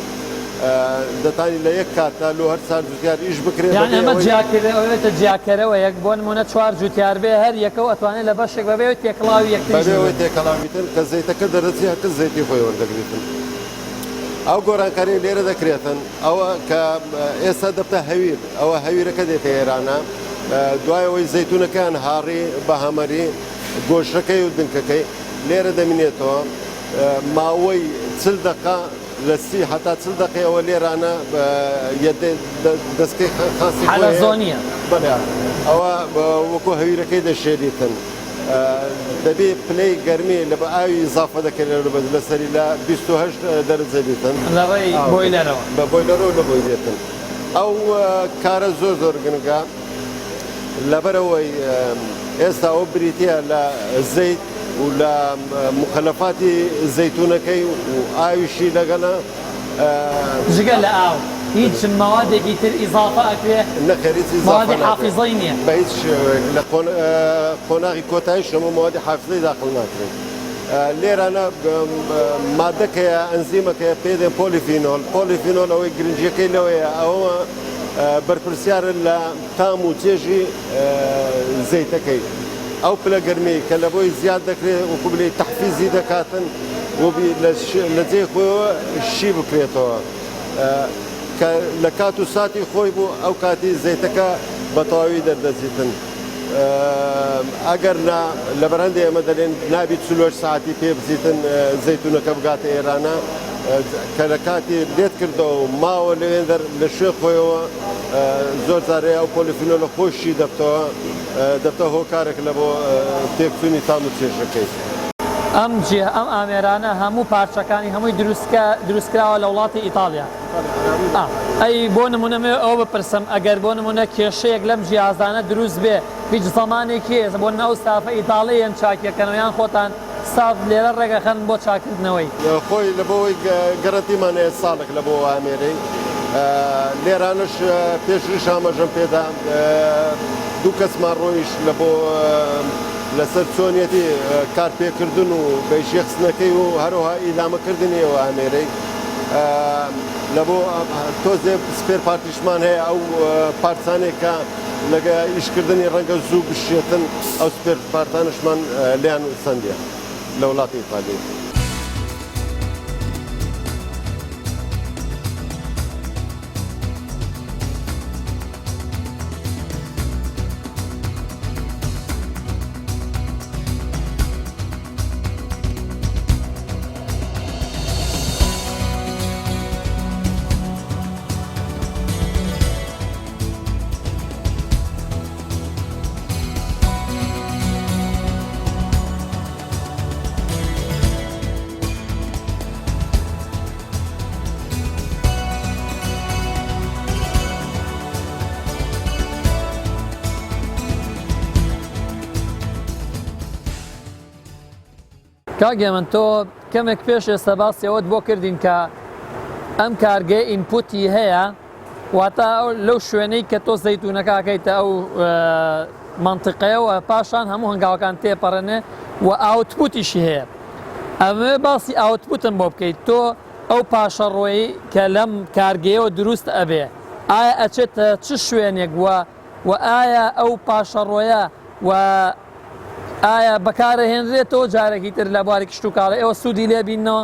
دەتانی لە یەک کاتە لۆ هەر 4 جوتیار ئیش بکرێت یان ئەمە جیاکردنەوەیەتە جیاکەرەوە یەک بۆ نمونە 4 جوتیار بێ هەر یەکە ئەتوانێت لە بەشێک بەبێت تێکڵاوی یەکترەوەی تێکەڵاویتن کە زەیتەکە دەرەچی هەکە زەیتی خۆی وەردەگریتن ئەو گۆڕانکاری لێرە دەکرێتن ئەوە کە ئێستا دەبتە هەویر ئەوە هەویرەکە دێتە ئێرانە دوایەوەی زەیتونەکەیان هاڕی بە هەمەری گۆشەکەی و دنکەکەی لێرە دەمینێتەوە ماوەی 40 دقە لە 30 هەتا 40 دقەیەوە لێرانە دەستکەی خاسی حەلەزۆنیە ئەوە وەکو هەویرەکەی دەشێریتن دەبێ پلەی گەرمی لە بە ئاوی ئیزافە دەکرێت لەسەری لە 28 دەرەجە دیتن لەڕێی بۆیلەرەوە بە بۆیلەرەوە لە بۆی دێتن ئەو کارە زۆر گرنگە لەبەرەوەی ئێستا ئەو بریتە لە زەیت و لە مخەلەفاتی زەیتونەکەی و ئاویشی لەگەڵە جگە لە ئاو هیچ موادێکی تر ئیزافە ئەکرێ نەخەریتی موادی حافظەی نییە بە هیچ شێوەیەک لە قۆناغی کۆتایی شەمە موادی حافظەی داخڵ ناکرێت لێرانە مادەکەیە ئەنزیمەکەیە پێدێن پۆلیفینۆل ئەوەی گرنجیەکەی لەوەیە ئەوە بەرپرسیارن لە تام و چێژی زەیتەکەی ئەو پلە گەرمی کە لە بۆی زیاد دەکرێت وەکو بڵێ تەحفیزی دەکاتن لە جێ خۆیەوە شی بکرێتەوە کە لە کات و ساتی خۆی بوو ئەو کاتی زەیتەکە بە تەواوی دەردەچیتن ئەگەر لە بەرهەندێ ئێمە دەڵێن نابی 48 ساعتی پێ بزیتن زەیتونەکە بگاتە ئێرانە کە لە کاتی لێت کردەوە و ماوە لەوێن لە شوێ خۆیەوە زۆر جارێ ئەو پۆلیفینۆلە خۆشی دەبتە هۆکارێک لە بۆ تێکچوونی تام و چێژەکەی ئەم ئامێرانە هەموو پارچەکانی هەمووی دروستکراوە لە وڵاتی ئیتالیا ئەی بۆ نمونەمێ ئەو بپرسم ئەگەر بۆ نمونە کێشەیەک لەم جیازانە دروست بێ هیچ زەمانێکی بۆ ناو سافە ئیتاڵیان چاکیەکەنەوەیان خۆتان ساف لێرە ڕێگەخەن بۆ چاکردنەوەی خۆی لە بۆەوەی گەرەنتیمانەیە ساڵێک لە بۆ ئامێرەی لێرانش پێشریش ئاماژەم پێدا دوو کەسمان ڕۆیش لە بۆ لەسەر چۆنیەتی کارپێکردن و بەیشێخستنەکەی و هەروها ئیدامەکردنیەوە ئامێرەی لە بۆ تۆزێ سپێر پارتیشمان هەیە ئەو پارچانێک کە لەگە ئیشکردنی ڕەنگە زوو بشێتن ئەو سپێر پارتانشمان لیان سندە لە وڵاتی ئیتالی. کاگێ من تۆ کەمێک پێش ئێستا باسی ئەوەت بۆ کردین کە ئەم کارگەی ئینپوتی هەیە واتە لەو شوێنەی کە تۆ زەیتونەکەکەیتە ئەو منطقەیەوە پاشان هەموو هەنگاوەکان تێپەڕێنێ و ئاوتپوتیشی هەیە. ئەمە باسی ئاوتپوتم بۆ بکەیت تۆ ئەو پاشەڕۆیی کە لەم کارگەیەوە دروست ئەبێ ئایا ئەچێتە چ شوێنێک و ئایا ئەو پاشەڕۆیە و ئایا بەکارەهێنرێتەوە جارێکی تر لە بواری کشت و کاڵی ئێوە سوودی لێبینەوە؟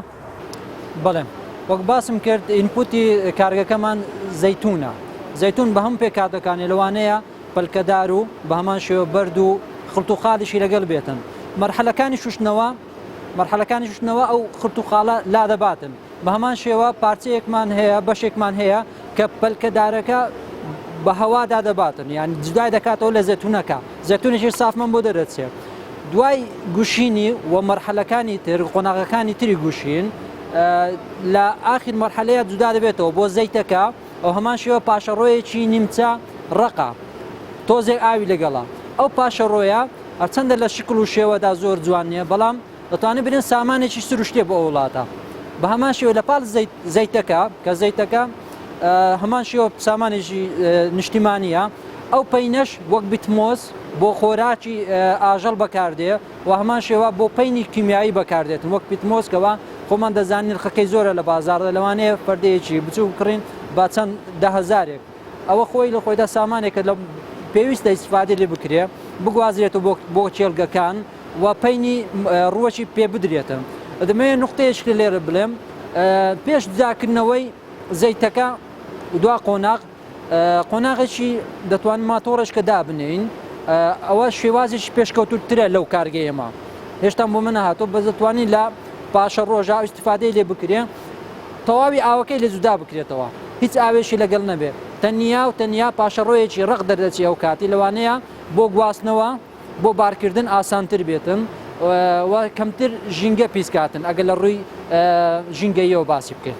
بەڵێ وەک باسم کرد ئینپوتی کارگەکەمان زەیتونە. زەیتون بە هەم پێکاتەکانی لەوانەیە پەلکەدار و بە هەمان شێوە بەرد و خڵت و خاڵیشی لەگەڵ بێتن. مەرحەلەکانی شوشتنەوە ئەو خڵت و خاڵە لا دەباتن. بە هەمان شێوە پارچەیەکمان هەیە بەشێکمان هەیە کە پەلکەدارەکە بە هەوادا دەباتن، یعنی جدای دەکاتەوە لە زەتونەکە. زەتونێکی سافمان بۆ دەرەچێت. دوای گوشینی و مەرحەلەکانی تر قۆناغەکانی تری گوشین لە ئاخر مەرحەلەیە جودا دەبێتەوە بۆ زەیتەکە ئەو هەمان شێوە پاشەڕۆیەکی نیمچە ڕقە تۆزێک ئاوی لەگەڵا. ئەو پاشەڕۆیە هەرچەندە لە شکل و شێوەدا زۆر جوان نییە بەڵام دەتوانێت برێن سامانێکی سروشتێ بۆ وڵاتە. بە هەمان شێوە لە پاڵ زەیتەکە کە زەیتەکە هەمان شێوە سامانێکی نیشتیمانیە ئەو پەینەش وەک بیتمۆس بۆ خۆراکی ئاژەڵ بەکاردێ و هەمان شێوە بۆ پەینی کیمیایی بەکاردێتن وەک پیتمۆسکەوە خۆمان دەزانین خەکەی زۆرە لە بازاردا لەوانەیە فەردەیەکی بچوو کڕین با چەند دەهەزارێک ئەوە خۆی لە خۆیدا سامانێکە لە پێویستە ئیسفادە لێ بکرێ بگوازرێتەوە بۆ چێلگەکان و پەینی ڕووەکی پێ بدرێتن. دەمەوێت نقطەیەشکی لێرە بڵێم پێش جداکردنەوەی زەیتەکە دوا قۆناغێکی دەتوان ماتۆڕش کە دابنین ئەوە شێوازێکی پێشکەوتوترە لەو کارگەیەمە هێشتا بۆ من هاتۆ بە دەتوانین لە پاشە ڕۆژا ئیسفادەی لێ بکرێ تەواوی ئاوەکەی لێ جودا بکرێتەوە هیچ ئاوێشی لەگەڵ نەبێت تەنیا پاشەڕۆیەکی ڕق دەردەچی ئەو کاتی لەوانەیە بۆ گواستنەوە بۆ بارکردن ئاسانتر بێتن و کەمتر ژینگە پیسکاتن ئەگەر لە ڕووی ژینگەیەوە باسی بکەین.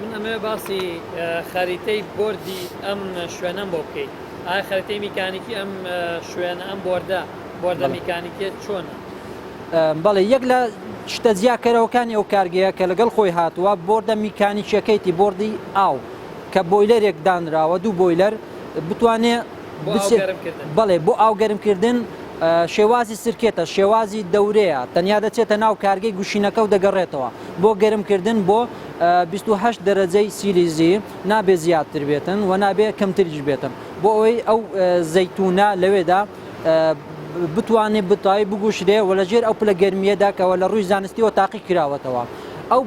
من ئەمێ باسی خەریتەی بۆردی ئەم شوێنەم بۆ بکەیت. ئایا خەریتەی میکانیکی ئەم شوێنە ئەم بۆردە میکانیکێت چۆنە؟ بەڵێ یەک لە شتە زیاکەرەوەکانی ئەو کارگەیە کە لەگەڵ خۆی هاتووە بۆردە میکانیکیەکەیتی بۆردی ئاو کە بۆیلەرێک دانراوە دوو بۆیلەر بتوانێت بەڵێ بۆ ئاوگەرمکردن شێوازی سرکێتە شێوازی دەورەیە تەنیا دەچێتە ناو کارگەی گوشینەکە و دەگەڕێتەوە بۆ گەرمکردن بۆ 28 دەرەجەی سیلیزی نابێ زیاتر بێتن و نابێ کەمتریش بێتن بۆ ئەوەی ئەو زەیتونە لەوێدا بتوانێت بتایی بگوشرێ و لەژێر ئەو پلە گەرمیەداکەوە لە ڕووی زانستیەوە تاقی کراوەتەوە. ئەو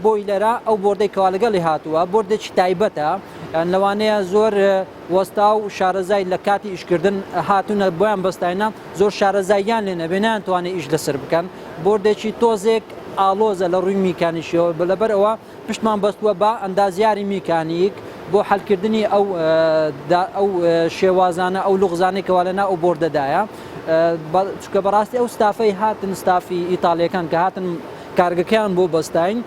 بۆیلەرە ئەو بۆردەی کەوا لەگەڵی هاتووە بۆردێکی تایبەتە لەوانەیە زۆر وەستا و شارەزای لە کاتی ئیشکردن هاتوونە بۆیان بەستاینە زۆر شارەزاییان لێ نەبێنیان توانێت ئیش لەسەر بکەن بۆردێکی تۆزێک ئالۆزە لە ڕووی میکانیشەوە لەبەر ئەوە پشتمان بەستووە بە ئەندازیاری میکانیک بۆ حەلکردنی ئەو شێوازانە ئەو لوغزانێکەوە لەنا ئەو بۆردەدایە چکە بەڕاستی ئەو ستافەی هاتن ستافی ئیتاڵیەکان کە هاتن کارگەکەیان بۆ بەستاین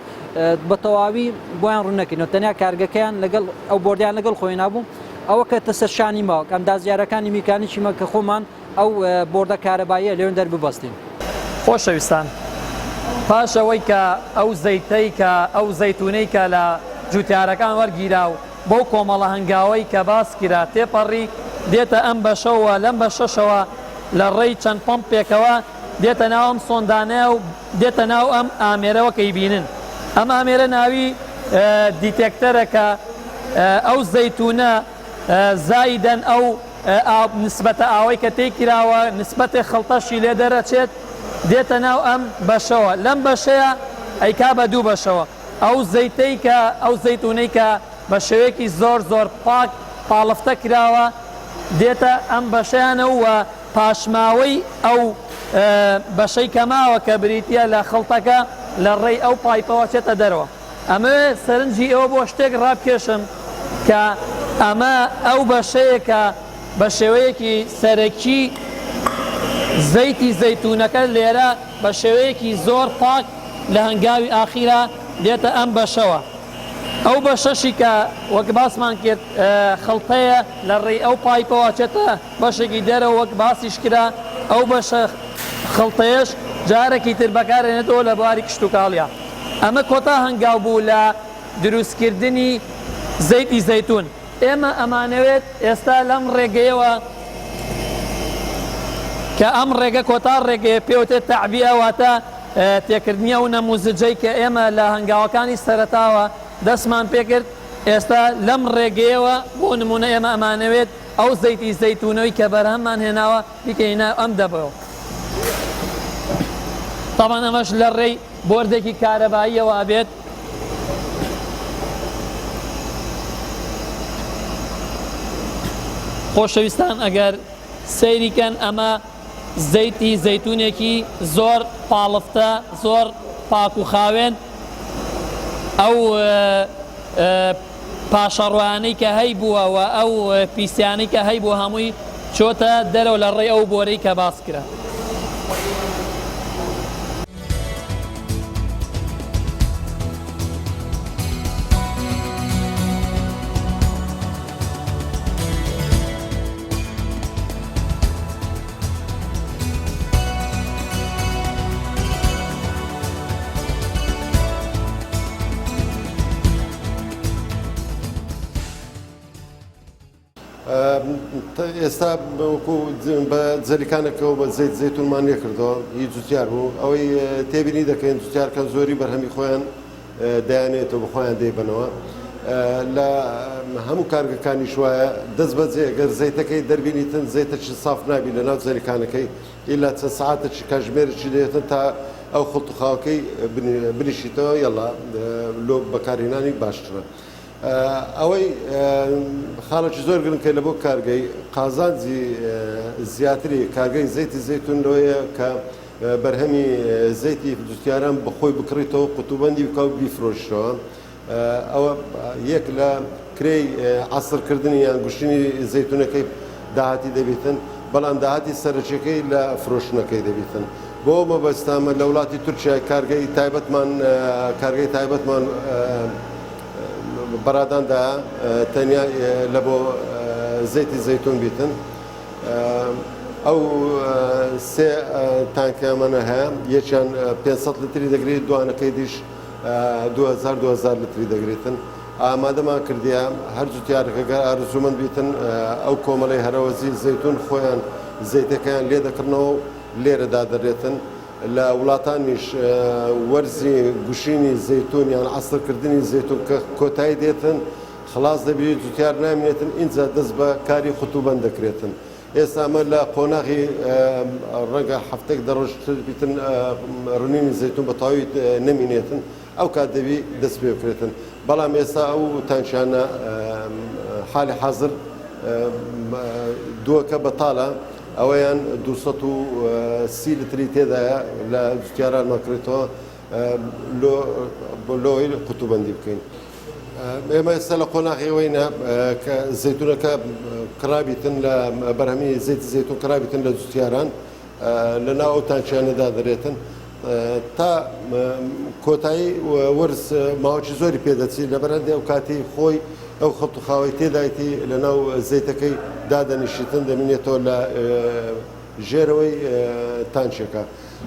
بە تەواوی بۆیان ڕوونەکەینەوە تەنیا کارگەکەیان لەگەڵ ئەو بۆردیان لەگەڵ خۆی نابوو ئەوە کە تەسەرشانی ماوە ئەندازیارەکانی میکانیکیمە کە خۆمان ئەو بۆردە کارەباییە لێوێن دەرببەستین. خۆشەویستان پاش ئەوەی کە ئەو زەیتەی کە ئەو زەیتونەی کە لە جوتیارەکان وەرگیرا و بۆ کۆمەڵە هەنگاوەی کە باس کرا تێپەڕی دێتە ئەم بەشەوە لەم بەشەشەوە لە ڕێی چەند پۆمپێکەوە دێتە ناو ئەم سۆندانەیە و دێتە ناو ئەم ئامێرەوە کەی بینن. ئەم ئامێرە ناوی دیتێکتەرە کە ئەو زەیتونە زایدەن ئەو نسبەتە ئاوەی کە تێکراوە نسبەتی خەڵتەشی لێ دەرەچێت دێتە ناو ئەم بەشەوە. لەم بەشەیە ئەیکا بە دوو بەشەوە ئەو زەیتەی کە ئەو زەیتونەی کە بە شێوەیەکی زۆر زۆر پاک پاڵفتە کراوە دێتە ئەم بەشیانەوە پاشماوەی ئەو بەشەی کەماوە کە بریتە لە خەڵتەکە لە ڕێی ئەو پایپەوە چێتە دەرەوە. ئەمە سەرنجی ئەوە بۆ شتێک ڕابکێشم کە ئەمە ئەو بەشەیەکە بە شێوەیەکی سەرەکی زەیتی زەیتونەکە لێرە بە شێوەیەکی زۆر پاک لە هەنگاوی ئاخیرا دێتە ئەم بەشەوە. ئەو بەشەشی کە وەک باسمان کرد خەڵتەیە لە ڕێی ئەو پایپەوە چێتە بەشێکی دەرەوە وەک باسیش کرا ئەو بەشە خەڵتەیەش جارێکی تر بەکارێنێتەوە لە بواری کشت و کاڵیا. ئەمە کۆتا هەنگاو بوو لە دروستکردنی زەیتی زەیتون. ئێمە ئەمانەوێت ئێستا لەم ڕێگەیەوە کە ئەم ڕێگە کۆتا ڕێگەیە پێوتێت تەعبیە واتە تێکردنیە و نەموزجەی کە ئێمە لە هەنگاوەکانی سەرەتاوە دەستمان پێکرد ئێستا لەم ڕێگەیەوە بۆ نمونە ئێمە ئەمانەوێت ئەو زەیتی زەیتونەوەی کە بەرهەممان هێناوە بیکەینە ئەم دەبەوە. تاوان ئەمەش لە ڕێی بۆردێکی کارەباییەوە بێت خۆشەویستان ئەگەر سەیریکەن ئەمە زەیتی زەیتونێکی زۆر پاڵفتە زۆر پاک و خاوێن ئەو پاشەڕوانەی کە هەی بووەوە ئەو پیسیانەی کە هەی بوو هەمووی چۆتە دەرەوە لە ڕێی ئەو بۆرەی کە باس کرا. ئێستا بەوەکو بە جەریکانێکەوە بە زەیت زەیتونمان لێکردەوە هیچ جوتیار بوو ئەوەی تێبینی دەکەین جوتیارکە زۆری بەرهەمی خۆیان دایانێتەوە بەخۆیان دەیبنەوە لە هەموو کارگەکانی شوایە دەست بەجێ گەر زەیتەکەی دەربینیتن زەیتەکی ساف نابی لە ناو جەریکانەکەی ئیلا چەند سەعاتێکی کاتژمێرێکی دێتن تا ئەو خڵتوخاوەکەی بنیشیتەوە یەڵا لۆ بەکارهێنانی باشترە. ئەوەی خاڵێکی زۆر گرنگکە لە بۆ کارگەی قازانجی زیاتری کارگەی زەیتی زەیتون لەوەیە کە بەرهەمی زەیتی جوتیاران بەخۆی بکڕیتەوە قوتوبەندی بکە و بیفرۆشتەوە. ئەوە یەک لە کرێی عەسڵکردنی یان گوشتنی زەیتونەکەی داهاتی دەبێتن بەڵام داهاتی سەرچیەکەی لە فرۆشتنەکەی دەبێتن. بۆ مەبەستامە لە وڵاتی تورکیا کارگەی تایبەتمان بەراداندا تەنیا لە بۆ زەیتی زەیتون بیتن. ئەو سێ تانکەمانە هەیە یەکیان 500 لتری دەگرێت دوانەکەی دیش 2000 لتری دەگرێتن. ئامادەمان کردیە هەر جوتیارەکە ئارزومەند بیتن ئەو کۆمەڵی هەرەوەزی زەیتون خۆیان زەیتەکەیان لێ دەکردنەوە لێرەدا دەرێتن. لە وڵاتانیش وەرزی گوشینی زەیتون یان عەسڵکردنی زەیتون کە کۆتایی دێتن خلاص دەبێت جوتیار نامێنێتن اینجا دەست بە کاری قوتوبەند دەکرێتن. ئێستا ئەمە لە قۆناغی ڕەنگە هەفتێک دەڕۆژتر بیتن ڕنینی زەیتون بە تەواوی نەمینێتن ئەو کات دەبی دەست پێ بکرێتن. بەڵام ئێستا ئەو تانچانە حالی حاضر دووەکە بەتاڵە ئەوەیان 230 لتری تێدایە لە جوتیاران مەکرێتەوە لۆی قوتوبەندی بکەین. ئێمە ئێستا لە قۆناغیەوەینە کە زەیتونەکە کڕابیتن لە بەرهەمی زەیتی زەیتون کڕابیتن لە جوتیاران لە ناو ئەو تانچیانەدا دەرێتن تا کۆتایی وەرز ماوەکی زۆری پێدەچی لەبەرەندی ئەو کاتی خۆی ئەو خەڵتوخاوەی تێدایەتی لە ناو زەیتەکەی دادەنیشیتن دەمێنێتەوە لە ژێرەوەی تانچێکە.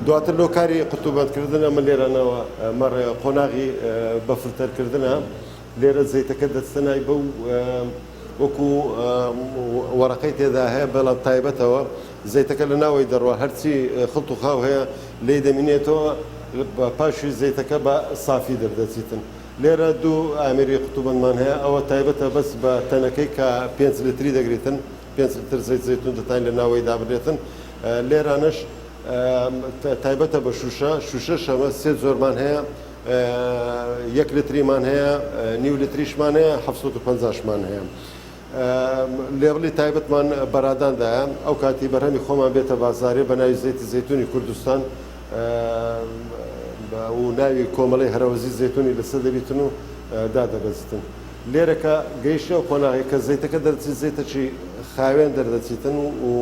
دواتر لۆ کاری قوتوبەندکردن ئەمە لێرانەوە قۆناغی بەفرتەرکردنە لێرە زەیتەکە دەستەنای بەو وەکو وەرەقەی تێدا هەیە بەڵام تایبەتەوە زەیتەکە لە ناوەی دەڕوە هەرچی خڵت و خاو هەیە لێ دەمینێتەوە پاشوی زەیتەکە بە سافی دەردەچیتن. لێرە دوو ئامێری قوتوبەندمان هەیە ئەوە تایبەتە بەس بە تەنەکەی کە 5 لتری دەگرێتن 5 لتر زەیتون دەتان لە ناوەی دابرێتن. لێرانش تایبەتە بە شوشە شەمە 3 زۆرمان هەیە 1 لتریمان هەیە 9 لتریشمان هەیە 750شمان هەیە. لێبڵی تایبەتمان بەراداندایە ئەو کاتی بەرهەمی خۆمان بێتە بازارێ بە ناوی زەیتی زەیتونی کوردستان و ناوی کۆمەڵی هەرەوەزی زەیتونی لەسەر دەبیتن و دادەبەزیتن. لێرەکە گەیشتە و قۆناغی کە زەیتەکە دەرچی زەیتەکی خاوێن دەردەچیتن و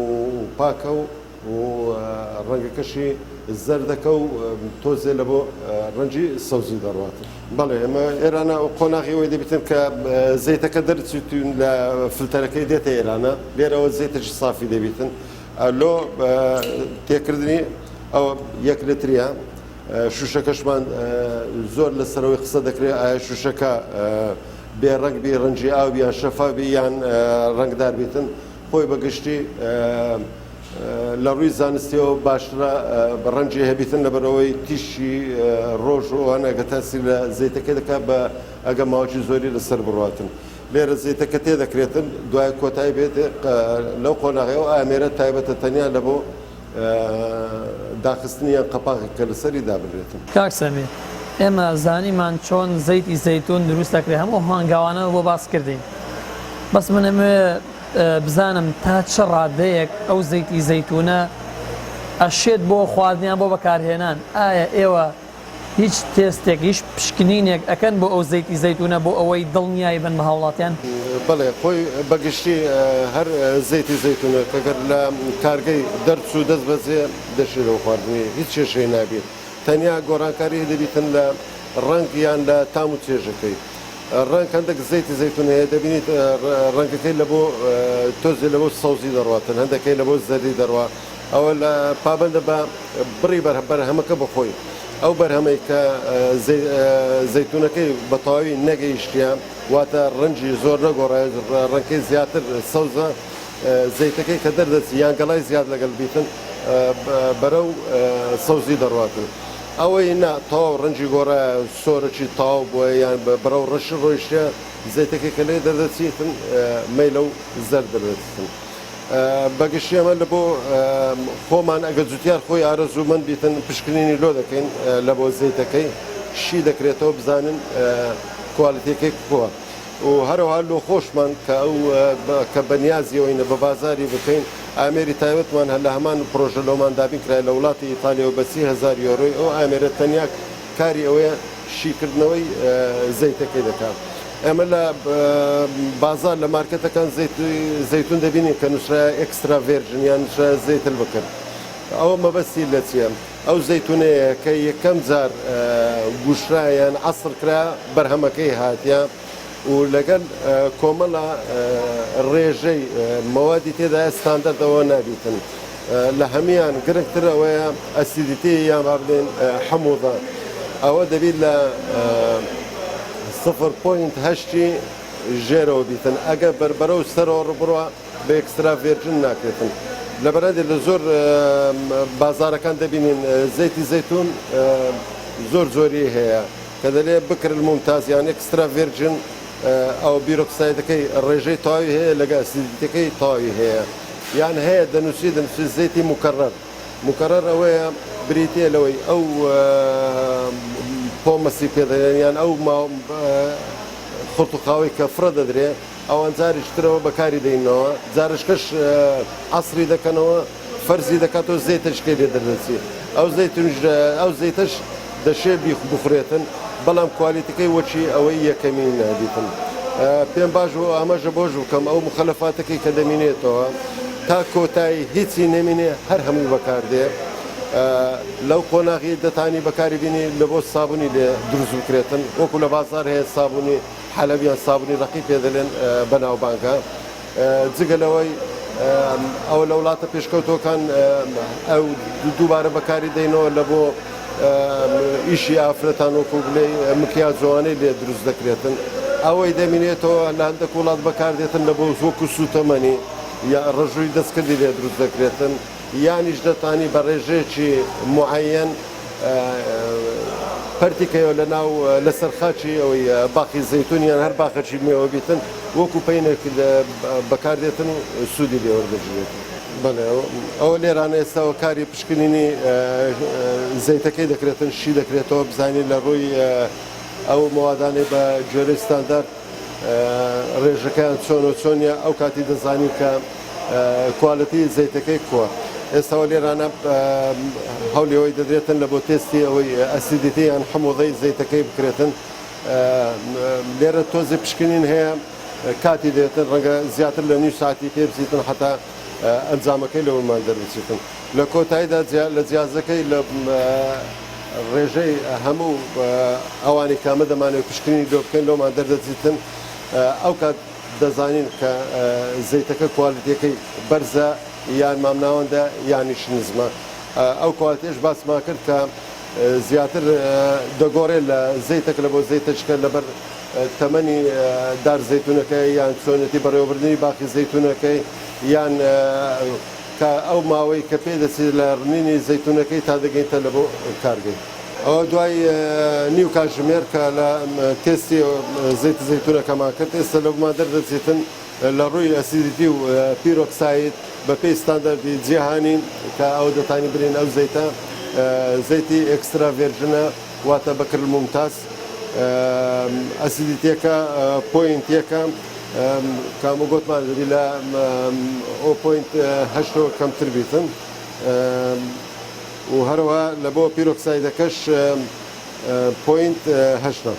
پاکە و ڕەنگەکەشی زەردەکە و تۆزێ لە بۆ ڕەنجی سەوزی دەڕواتن. بەڵێ ئێمە ئێرانە قۆناغی ئەوەی دەبیتن کە زەیتەکە دەرچیتون لە فلتەرەکەی دێتە ئێرانە لێرەوە زەیتەکی سافی دەبیتن. لۆ تێکردنی ئەوە 1 لتریە شوشەکەشمان زۆر لەسەرەوەی قسە دەکرێت ئایا شوشەکە بێڕەنگ بی ڕەنجی ئاو بیان شەفافی یان ڕەنگدار بیتن خۆی بەگشتی لە ڕووی زانستیەوە باشترە ڕەنجی هەبیتن لەبەرەوەی تیشی ڕۆژ ئەوان ئەگە تاسی لە زەیتەکە دەکات بە ئەگە ماوەی زۆری لەسەر بڕاتن. لێرە زەیتەکە تێدەکرێتن دوای کۆتایی بێت لەو قۆناغیەوە ئامێرە تایبەتە تەنیا لە بۆ داخستنی یان قەپاغی کە لەسەری دابرێتن. کاک سەمیر ئێمە زانیمان چۆن زەیتی زەیتون دروست دەکرێت هەموو هەنگاوانەوە بۆ باس کردین بەس من ئەمێ بزانم تا چه ڕادەیەک ئەو زەیتی زەیتونە ئەشێت بۆ خواردنیان بۆ بەکارهێنان ئایا ئێوە هیچ تێستێک هیچ پشکنینێک ئەکەن بۆ ئەو زەیتی زەیتونە بۆ ئەوەی دڵنیایی بن بە هاوڵاتیان؟ بەڵێ خۆی بەگشتی هەر زەیتی زەیتونە کەگەر لە کارگەی دەرچ و دەست بەجێ دەشێت لەو خواردنی هیچ کێشەی نابێت تەنیا گۆڕانکاری دەبیتن لە ڕەنگ یان لە تام و چێژەکەی. ڕەنگ هەندێک زەیتی زەیتون هەیە دەبینیت ڕەنگەکەی لە بۆ تۆزی لە بۆ سەوزی دەڕواتن هەندەکەی لە بۆ زەردی دەڕوا ئەوە لە پابندە بە بڕی بەرهەمەکە بخۆی ئەو بەرهەمەی کە زەیتونەکەی بە تەواوی نەگەیشتیان واتە ڕەنجی زۆر نەگۆڕای ڕەنگەکەی زیاتر سەوزە زەیتەکەی کە دەردەچی یان گەڵای زیاد لەگەڵ بیتن بەرەو سەوزی دەڕواتن. ئەوەی نا تەواو ڕەنجی گۆڕە سۆرەی تاو بووە یان بەرەو ڕەش ڕۆیشتە زەیتەکەی کە لێ دەردەچیتن مەیلە و زەر دەردەچیتن. بەگشتی ئەمە لە بۆ خۆمان ئەگە جوتیار خۆی ئارەزوومەند بیتن پشکنینی لۆ دەکەین لە بۆ زەیتەکەی شی دەکرێتەوە بزانن کوالیتیەکەی کووە و هەروەها لۆ خۆشمان کە ئەو کە بەنیازیەوەینە بە بازاری بکەین ئامێری تایبەتمان هەر لە هەمان پرۆژە لۆمان دابین کرای لە وڵاتی ئیتالیەوە بە 30,000 یۆرۆی ئەو ئامێرە تەنیا کاری ئەوەیە شیکردنەوەی زەیتەکەی دەکات. ئەمە لە بازار لە مارکەتەکان زەیتون دەبینین کە نووسرای ئێکسترا ڤێرژن یان نووسرای زەیتل بکرد. ئەوە مەبەستی لە چیە؟ ئەو زەیتونەیە کە یەکەم جار گوشرایان عەسر کرا بەرهەمەکەی هاتیە و لەگەڵ کۆمەڵە ڕێژەی مەوادی تێدا ستاندەردەوە نابیتن. لە هەمیان گرنگتر ئەوەیە ئەسیدیتی یان با بڵێن حموضە ئەوە دەبێت لە 0.8 ژێرەوە بیتن ئەگە بەربەرە و سەرەوە ڕبڕوە بە ئێکسترا ڤێرجن ناکرێتن. لەبەرەدێ لە زۆر بازارەکان دەبینین زەیتی زەیتون زۆر زۆری هەیە کە دەلێ بکرد ممتاز یان ئێکسترا ڤێرجن ئەو بیرۆکسایدەکەی ڕێژەی تاوی هەیە لەگە ئەسیدیتەکەی تاوی هەیە یان هەیە دەنووسی زەیتی مکەڕەر ئەوەیە بریتێ لەوەی ئەو پۆمەسی پێدەێنیان ئەو خورتوخاوی کە فرە دەدرێ ئەوان جاریش ترەوە بەکاری دەینەوە جارشکەش عەسری دەکەنەوە فەرزی دەکاتەوە زەیتەشکەی لێ دەردەچی ئەو زەیتەش دەشێ بخورێتن بەڵام کوالیتەکەی وەچی ئەوەی یەکەمین نادیتن. پێم باش و ئاماژە بۆش بکەم ئەو مخەلەفاتەکەی کە دەمینێتەوە تا کۆتایی هیچی نەمینێ هەر هەمووی بەکاردێ لەو قۆناغی دەتانی بەکاری بینی لە بۆ سابوونی لێ دروست بکرێتن وەکو لە بازار هەیە سابوونی حەلەبیان سابوونی ڕقی پێ دەڵێن بەناوبانگە جگەلەوەی ئەو لە وڵاتە پێشکەوتەکان ئەو دووبارە بەکاری دەینەوە لە بۆ ئیشی ئافرەتان وەکو بڵێ مکیاج جوانەی لێ دروست دەکرێتن ئەوەی دەمینێتەوە لە هەندێک وڵات بەکاردێتن لە بۆ وەکو سوتەمەنی یا ڕژووی دەستکردی لێ دروست دەکرێتن یانیش دەتانی بە ڕێژەیەکی معەن پەرتیکەوە لە ناو لەسەر خاچی ئەوەی باقی زەیتونیان هەر باخەچی مێوە بیتن وەکو پەینێک بەکاردێتن و سوودی لێوەردەژێتن. بەڵێ ئەوە لێرانە ئێستاوە کاری پشکنینی زەیتەکەی دەکرێتن شی دەکرێتەوە بزانین لە ڕووی ئەو موادانەی بە جۆرەی ستاندارد ڕێژەکەیان چۆنە ئەو کاتی دەزانی کە کوالەتی زەیتەکەی کووە. ئێستاوە لێرانە هەولێەوەی دەدرێتن لە بۆ تێستی ئەوەی ئەسیدیتی یان حموضەی زەیتەکەی بکرێتن لێرە تۆزی پشکنین هەیە کاتی دێتن ڕەنگە زیاتر لە نیو ساعتی پێ بچیتن حتا ئەنجامەکەی لەوەمان دەربچیتن لە کۆتاییدا لە جیازەکەی لە ڕێژەی هەموو ئەوانی کامە دەمانێت پشکنی لۆ بکەین لەومان دەردەچیتن ئەو کات دەزانین کە زەیتەکە کوالەتیەکەی بەرزە یان مامناوەندە یانیش نزمە ئەو کوالەتیش باسمان کرد کە زیاتر دەگۆڕێت لە زەیتەکە لە بۆ زەیتەچکە لەبەر تەمەنی دار زەیتونەکەی یان چۆنێتی بەڕێوەبردننی باقی زەیتونەکەی یان کە ئەو ماوەی کە پێ دەچێت لە ڕنینی زەیتونەکەی تا دەگەیتە لە بۆ کارگەی. ئەوە دوای نیو کاتژمێر کە لە تێستی زەیت زەیتونەکەمان کرد ئێستا لەومان دەردەچێتن لە ڕووی ئەسیدیتی و پیرۆکساید بە پێی ستانداردی جیهانی کە ئەو دەتانی برین ئەو زەیتە زەیتی ئێکسترا ڤێرژنە واتە بەکرل ممتاز ئەسیدیتیەکە پۆینتیەکە کامە گوتمان دەبی لە ئۆپۆینت هەشتەوە کەمتر بیتن و هەروە لە بۆ پیرۆکسایدەکەش پۆینت هەشتە.